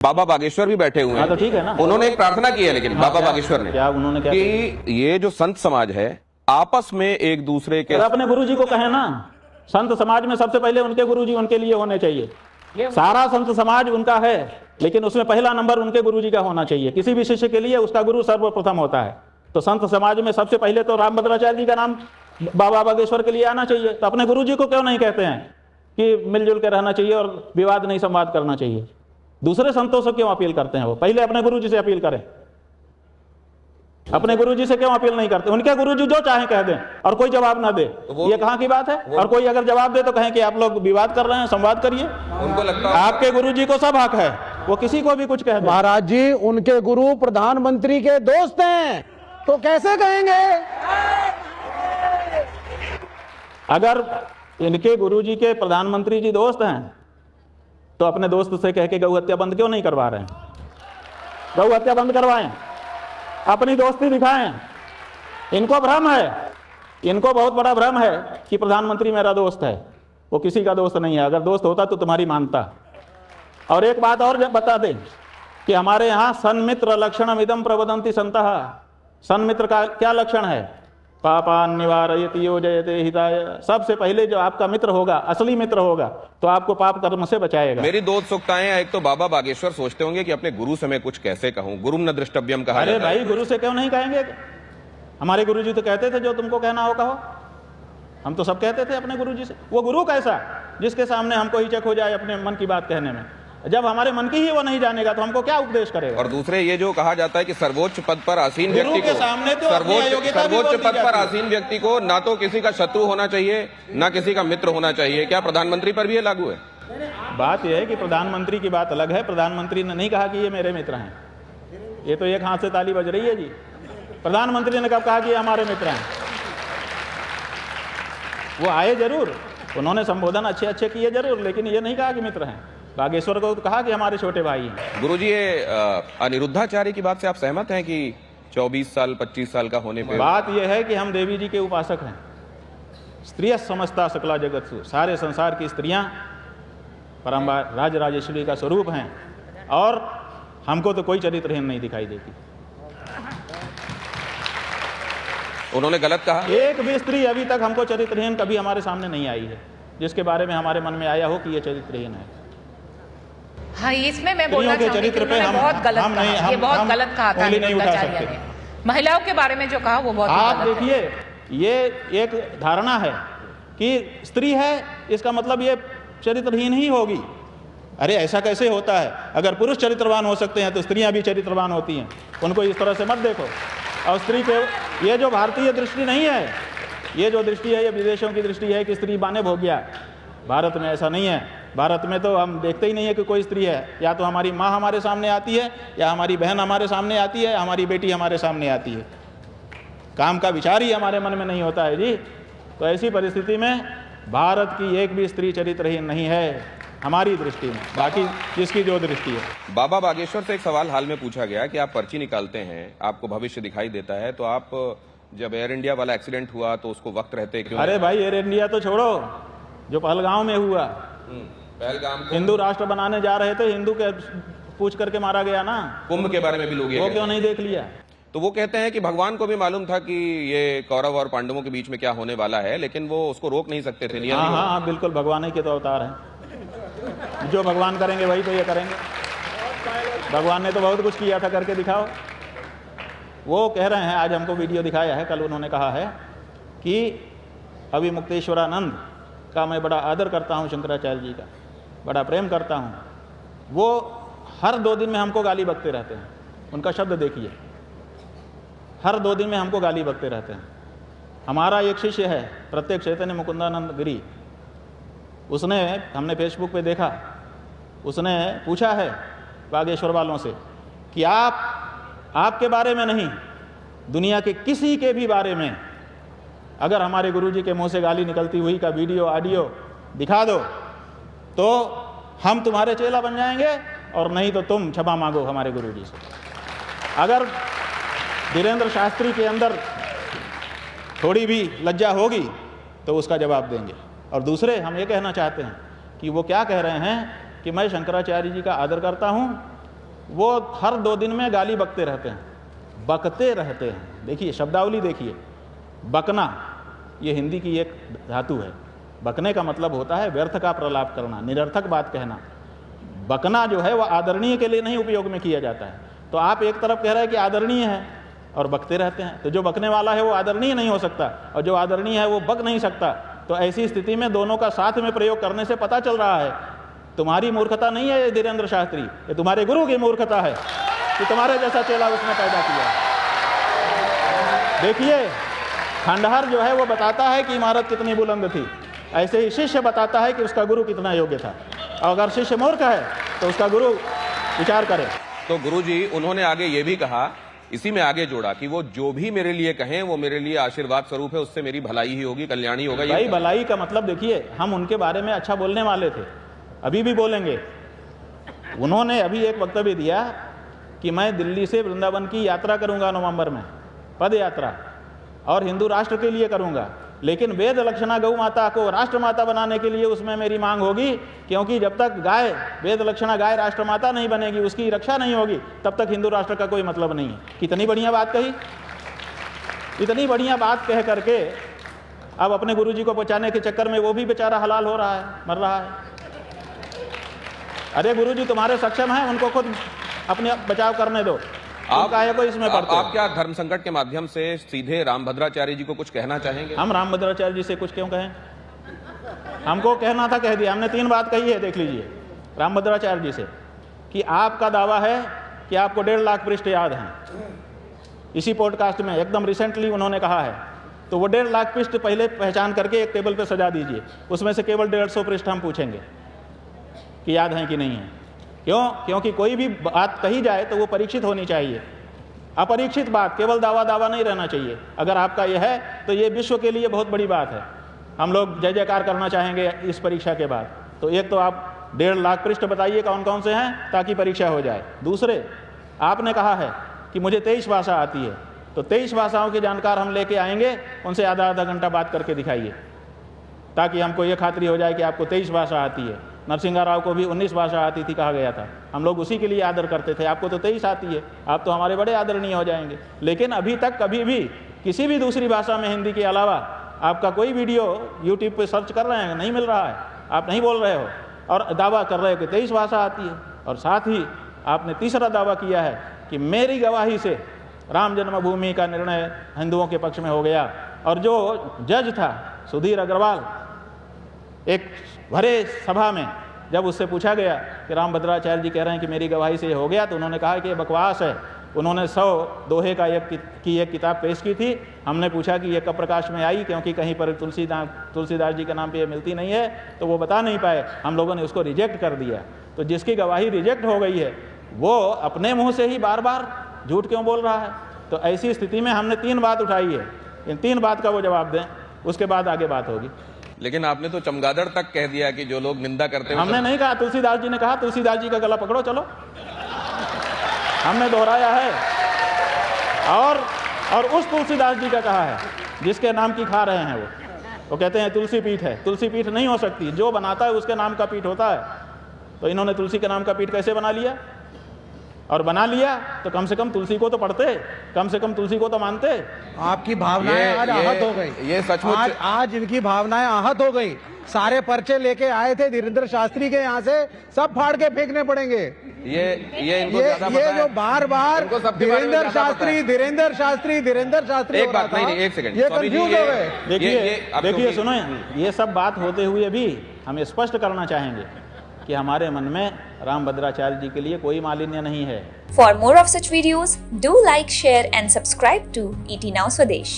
बाबा बागेश्वर भी बैठे हुए हैं। तो ठीक है ना, उन्होंने एक प्रार्थना की है, लेकिन बाबा बागेश्वर ने क्या उन्होंने क्या कि ये जो संत समाज है आपस में एक दूसरे के अपने गुरुजी को कहे ना, संत समाज में सबसे पहले उनके गुरुजी उनके लिए होने चाहिए। सारा संत समाज उनका है, लेकिन उसमें पहला नंबर उनके गुरुजी का होना चाहिए। किसी भी शिष्य के लिए उसका गुरु सर्वप्रथम होता है। तो संत समाज में सबसे पहले तो रामभद्राचार्य जी का नाम बाबा बागेश्वर के लिए आना चाहिए। तो अपने गुरुजी को क्यों नहीं कहते हैं कि मिलजुल के रहना चाहिए और विवाद नहीं संवाद करना चाहिए? दूसरे संतों से क्यों अपील करते हैं? वो पहले अपने गुरुजी से अपील करें। अपने गुरुजी से क्यों अपील नहीं करते? उनके गुरुजी जो चाहे कह दें और कोई जवाब ना दे, ये कहाँ की बात है? और कोई अगर जवाब दे तो कहें कि आप लोग विवाद कर रहे हैं, संवाद करिए। उनको लगता है आपके गुरुजी को सब हक है, वो किसी को भी कुछ कह दे। महाराज जी, उनके गुरु प्रधानमंत्री के दोस्त हैं, तो कैसे कहेंगे? अगर इनके गुरुजी के प्रधानमंत्री जी दोस्त हैं तो अपने दोस्त से कह के गौ हत्या बंद क्यों नहीं करवा रहे हैं? गौ हत्या बंद करवाएं, अपनी दोस्ती दिखाएं। इनको भ्रम है, इनको बहुत बड़ा भ्रम है कि प्रधानमंत्री मेरा दोस्त है। वो किसी का दोस्त नहीं है। अगर दोस्त होता तो तुम्हारी मानता। और एक बात और बता दें कि हमारे यहाँ सन्मित्र लक्षणम इदम प्रवदन्ति संतः। सन्मित्र का क्या लक्षण है? पापान निवारयति योजयते हिताय। सबसे पहले जो आपका मित्र होगा, असली मित्र होगा, तो आपको पाप कर्म से बचाएगा। मेरी दो उत्सुकताएं हैं। एक तो बाबा बागेश्वर सोचते होंगे कि अपने गुरु से मैं कुछ कैसे कहूं, गुरुम न द्रष्टव्यम कहा अरे जाता है। भाई, गुरु से क्यों नहीं कहेंगे? हमारे गुरुजी तो कहते थे जो तुमको कहना हो कहो। हम तो सब कहते थे अपने गुरुजी से। वो गुरु कैसा जिसके सामने हमको हिचक हो जाए अपने मन की बात कहने में? जब हमारे मन की ही वो नहीं जानेगा तो हमको क्या उपदेश करेगा? और दूसरे, ये जो कहा जाता है कि सर्वोच्च पद पर आसीन व्यक्ति को, सामने तो सर्वोच्च पद पर आसीन व्यक्ति को ना तो किसी का शत्रु होना चाहिए, ना किसी का मित्र होना चाहिए। क्या प्रधानमंत्री पर भी ये लागू है? बात यह है कि प्रधानमंत्री की बात अलग है। प्रधानमंत्री ने नहीं कहा कि ये मेरे मित्र हैं। ये तो एक हाथ से ताली बज रही है जी। प्रधानमंत्री ने कब कहा कि ये हमारे मित्र हैं? वो आए जरूर, उन्होंने संबोधन अच्छे अच्छे किए जरूर, लेकिन ये नहीं कहा कि मित्र हैं। बागेश्वर को तो कहा कि हमारे छोटे भाई हैं। गुरुजी, ये अनिरुद्धाचार्य की बात से आप सहमत हैं कि 24 साल 25 साल का होने पर? बात यह है कि हम देवी जी के उपासक हैं। स्त्रिय समस्ता सकला जगत सु, सारे संसार की स्त्रियां परम्बार राज राजेश्वरी का स्वरूप हैं, और हमको तो कोई चरित्रहीन नहीं दिखाई देती। उन्होंने गलत कहा? एक भी स्त्री अभी तक हमको चरित्रहीन कभी हमारे सामने नहीं आई है जिसके बारे में हमारे मन में आया हो कि ये चरित्रहीन है। हाँ, इसमें मैं बोलना चाहूंगी कि उन्होंने बहुत गलत कहा। ये बहुत गलत कहा था अनिरुद्धाचार्य ने। महिलाओं के बारे में जो कहा वो बहुत आप देखिए, ये एक धारणा है कि स्त्री है इसका मतलब ये चरित्रहीन ही होगी। अरे ऐसा कैसे होता है? अगर पुरुष चरित्रवान हो सकते हैं तो स्त्रियां भी चरित्रवान होती हैं। उनको इस तरह से मत देखो। और स्त्री के ये जो भारतीय दृष्टि नहीं है, ये जो दृष्टि है ये विदेशों की दृष्टि है कि स्त्री बाने भोग गया। भारत में ऐसा नहीं है। भारत में तो हम देखते ही नहीं है कि कोई स्त्री है। या तो हमारी माँ हमारे सामने आती है, या हमारी बहन हमारे सामने आती है, या हमारी बेटी हमारे सामने आती है। काम का विचार ही हमारे मन में नहीं होता है जी। तो ऐसी परिस्थिति में भारत की एक भी स्त्री चरित्रहीन नहीं है हमारी दृष्टि में, बाकी जिसकी जो दृष्टि है। बाबा बागेश्वर से एक सवाल हाल में पूछा गया कि आप पर्ची निकालते हैं, आपको भविष्य दिखाई देता है, तो आप जब एयर इंडिया वाला एक्सीडेंट हुआ तो उसको वक्त रहते क्यों? अरे भाई, एयर इंडिया तो छोड़ो, जो पहलगांव में हुआ, पहलगाम हिंदू राष्ट्र बनाने जा रहे थे, हिंदू के पूछ करके मारा गया ना। कुंभ के बारे में भी लोग वो क्यों नहीं देख लिया? तो वो कहते हैं कि भगवान को भी मालूम था कि ये कौरव और पांडवों के बीच में क्या होने वाला है, लेकिन वो उसको रोक नहीं सकते थे। नियम हाँ हाँ हाँ, बिल्कुल, भगवान ही के तो अवतार हैं। जो भगवान करेंगे वही तो ये करेंगे। भगवान ने तो बहुत कुछ किया था, करके दिखाओ। वो कह रहे हैं, आज हमको वीडियो दिखाया है, कल उन्होंने कहा है कि अभी मुक्तेश्वरानंद का मैं बड़ा आदर करता हूँ, शंकराचार्य जी का बड़ा प्रेम करता हूँ। वो हर 2 दिन में हमको गाली बकते रहते हैं। उनका शब्द देखिए, हर 2 दिन में हमको गाली बकते रहते हैं। हमारा एक शिष्य है प्रत्येक चैतन्य मुकुंदानंद गिरी, उसने, हमने फेसबुक पे देखा, उसने पूछा है बागेश्वर वालों से कि आपके बारे में नहीं, दुनिया के किसी के भी बारे में अगर हमारे गुरुजी के मुंह से गाली निकलती हुई का वीडियो ऑडियो दिखा दो तो हम तुम्हारे चेला बन जाएंगे, और नहीं तो तुम क्षमा मांगो हमारे गुरुजी से। अगर धीरेन्द्र शास्त्री के अंदर थोड़ी भी लज्जा होगी तो उसका जवाब देंगे। और दूसरे, हम ये कहना चाहते हैं कि वो क्या कह रहे हैं कि मैं शंकराचार्य जी का आदर करता हूँ, वो हर 2 दिन में गाली बकते रहते हैं, बकते रहते हैं। देखिए शब्दावली देखिए, बकना ये हिंदी की एक धातु है। बकने का मतलब होता है व्यर्थ का प्रलाप करना, निरर्थक बात कहना। बकना जो है वह आदरणीय के लिए नहीं उपयोग में किया जाता है। तो आप एक तरफ कह रहे हैं कि आदरणीय है और बकते रहते हैं, तो जो बकने वाला है वो आदरणीय नहीं हो सकता और जो आदरणीय है वो बक नहीं सकता। तो ऐसी स्थिति में दोनों का साथ में प्रयोग करने से पता चल रहा है तुम्हारी मूर्खता नहीं है ये धीरेन्द्र शास्त्री, ये तुम्हारे गुरु की मूर्खता है कि तुम्हारे जैसा चेला उसने पैदा किया। देखिए खंडहर जो है वो बताता है कि इमारत कितनी बुलंद थी, ऐसे ही शिष्य बताता है कि उसका गुरु कितना योग्य था। और अगर शिष्य मूर्ख है तो उसका गुरु विचार करे। तो गुरुजी उन्होंने आगे ये भी कहा, इसी में आगे जोड़ा कि वो जो भी मेरे लिए कहें वो मेरे लिए आशीर्वाद स्वरूप है, उससे मेरी भलाई ही होगी, कल्याणी होगा। भाई भलाई का मतलब देखिए, हम उनके बारे में अच्छा बोलने वाले थे, अभी भी बोलेंगे। उन्होंने अभी एक वक्तव्य दिया कि मैं दिल्ली से वृंदावन की यात्रा करूंगा नवंबर में, पद यात्रा, और हिंदू राष्ट्र के लिए करूंगा, लेकिन वेद लक्षणा गौ माता को राष्ट्र माता बनाने के लिए उसमें मेरी मांग होगी, क्योंकि जब तक गाय वेद लक्षणा गाय राष्ट्र माता नहीं बनेगी, उसकी रक्षा नहीं होगी, तब तक हिंदू राष्ट्र का कोई मतलब नहीं है। कितनी बढ़िया बात कही, इतनी बढ़िया बात कह करके अब अपने गुरुजी को बचाने के चक्कर में वो भी बेचारा हलाल हो रहा है, मर रहा है। अरे गुरुजी तुम्हारे सक्षम हैं, उनको खुद अपने बचाव करने दो, आप को इसमें पड़ते। आप क्या धर्म संकट के माध्यम से सीधे रामभद्राचार्य जी को कुछ कहना चाहेंगे? हम रामभद्राचार्य जी से कुछ क्यों कहें, हमको कहना था कह दिया। हमने 3 बात कही है, देख लीजिए रामभद्राचार्य जी से, कि आपका दावा है कि आपको 1.5 लाख पृष्ठ याद हैं, इसी पॉडकास्ट में एकदम रिसेंटली उन्होंने कहा है। तो वो 1.5 लाख पृष्ठ पहले पहचान करके एक टेबल पर सजा दीजिए, उसमें से केवल 150 पृष्ठ हम पूछेंगे कि याद हैं कि नहीं है। क्यों? क्योंकि कोई भी बात कही जाए तो वो परीक्षित होनी चाहिए, अपरीक्षित बात, केवल दावा दावा नहीं रहना चाहिए। अगर आपका ये है तो ये विश्व के लिए बहुत बड़ी बात है, हम लोग जय जयकार करना चाहेंगे इस परीक्षा के बाद। तो एक तो आप 1.5 लाख पृष्ठ बताइए कौन कौन से हैं, ताकि परीक्षा हो जाए। दूसरे, आपने कहा है कि मुझे 23 भाषा आती है, तो 23 भाषाओं के जानकार हम लेके आएंगे, उनसे आधा घंटा बात करके दिखाइए, ताकि हमको ये खातरी हो जाए कि आपको 23 भाषा आती है। नरसिंह राव को भी 19 भाषा आती थी कहा गया था, हम लोग उसी के लिए आदर करते थे। आपको तो 23 आती है, आप तो हमारे बड़े आदरणीय हो जाएंगे। लेकिन अभी तक कभी भी किसी भी दूसरी भाषा में हिंदी के अलावा आपका कोई वीडियो यूट्यूब पे सर्च कर रहे हैं, नहीं मिल रहा है, आप नहीं बोल रहे हो और दावा कर रहे हो कि 23 भाषा आती है। और साथ ही आपने तीसरा दावा किया है कि मेरी गवाही से राम जन्मभूमि का निर्णय हिंदुओं के पक्ष में हो गया। और जो जज था सुधीर अग्रवाल, एक भरे सभा में जब उससे पूछा गया कि रामभद्राचार्य जी कह रहे हैं कि मेरी गवाही से हो गया, तो उन्होंने कहा कि ये बकवास है। उन्होंने 100 दोहे का एक किताब पेश की थी। हमने पूछा कि ये कब प्रकाश में आई, क्योंकि कहीं पर तुलसीदास जी के नाम पे ये मिलती नहीं है, तो वो बता नहीं पाए। हम लोगों ने उसको रिजेक्ट कर दिया। तो जिसकी गवाही रिजेक्ट हो गई है वो अपने मुँह से ही बार बार झूठ क्यों बोल रहा है? तो ऐसी स्थिति में हमने 3 बात उठाई है, इन 3 बात का वो जवाब दें, उसके बाद आगे बात होगी। लेकिन आपने तो चमगादड़ तक कह दिया कि जो लोग निंदा करते हैं। हमने नहीं कहा, तुलसीदास जी ने कहा, तुलसीदास जी का गला पकड़ो चलो, हमने दोहराया है। और उस तुलसीदास जी का कहा है जिसके नाम की खा रहे हैं वो कहते हैं तुलसी पीठ है। तुलसी पीठ नहीं हो सकती, जो बनाता है उसके नाम का पीठ होता है। तो इन्होंने तुलसी के नाम का पीठ कैसे बना लिया? और बना लिया तो कम से कम तुलसी को तो पढ़ते, कम से कम तुलसी को तो मानते। आपकी भावनाएं आज आहत हो गई, ये सचमुच आज इनकी भावनाएं आहत हो गई। सारे पर्चे लेके आए थे धीरेन्द्र शास्त्री के, यहाँ से सब फाड़ के फेंकने पड़ेंगे। ये इनको ज्यादा पता है। जो बार बार धीरेन्द्र शास्त्री एक बात नहीं, एक सेकंड, ये कंफ्यूज हो गए। देखिए सुनो, ये सब बात होते हुए भी हम स्पष्ट करना चाहेंगे कि हमारे मन में रामभद्राचार्य जी के लिए कोई मालिन्य नहीं है। For more of such videos, do like, share and subscribe to ET Now Swadesh.